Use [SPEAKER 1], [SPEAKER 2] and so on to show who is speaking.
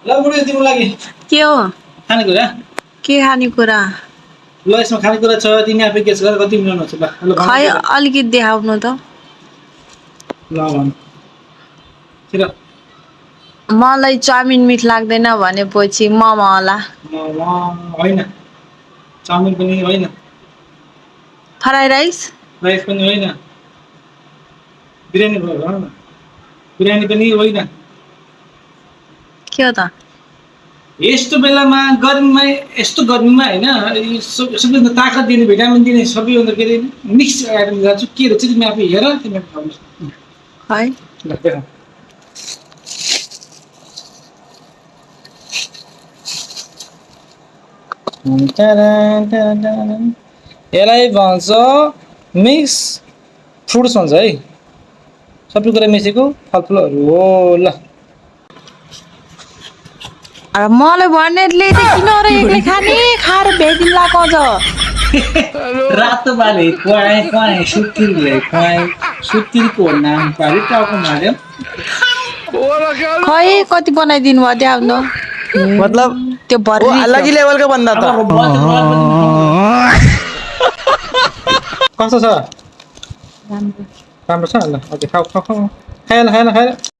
[SPEAKER 1] ल बुढी तिम्रो लागि
[SPEAKER 2] के हो
[SPEAKER 1] खानेकुरा
[SPEAKER 2] के खानेकुरा
[SPEAKER 1] ल यसमा खानेकुरा छ तिमी आफै गेस गर कति मिलाउनु छ ल
[SPEAKER 2] खै अलिकति देखाउनु त
[SPEAKER 1] ल भन छिर
[SPEAKER 2] मलाई चाउमिन मिठ लाग्दैन भनेपछि मोमो होला
[SPEAKER 1] होइन चाउमिन पनि होइन
[SPEAKER 2] फ्राई राइस
[SPEAKER 1] राइस पनि होइन बिरयानी भयो भन न बिरयानी पनि होइन
[SPEAKER 2] के हो त
[SPEAKER 1] यस्तो बेलामा गर्मीमा यस्तो गर्मीमा होइन सबैभन्दा ताकत दिने भिटामिन दिने सबैभन्दा के अरे मिक्स आइटम गर्छु के रहेछ तिमी आफै हेर तिमी खानुहोस्
[SPEAKER 2] खै
[SPEAKER 1] ल देखा यसलाई भन्छ मिक्स फ्रुट्स भन्छ है सबै कुरा मिसेको फलफुलहरू हो ल
[SPEAKER 2] मलाई भन्नेले त किन र एक्लै खाने खाएर भ्याइदिन लाको अझ
[SPEAKER 1] रातो बाले कुवाए कुवाए सुत्तिरले कुवाए सुत्तिरको नाम पारि टाउको मार्यो
[SPEAKER 2] खै कति बनाइदिनु भयो त्यहाँ आउनु
[SPEAKER 3] मतलब
[SPEAKER 2] त्यो
[SPEAKER 3] वो अलग ही लेवल का बंदा था
[SPEAKER 1] कस्तो छ राम्रो छ ल ओके खाऊ खाऊ खाऊ खाएला खाएला खाएला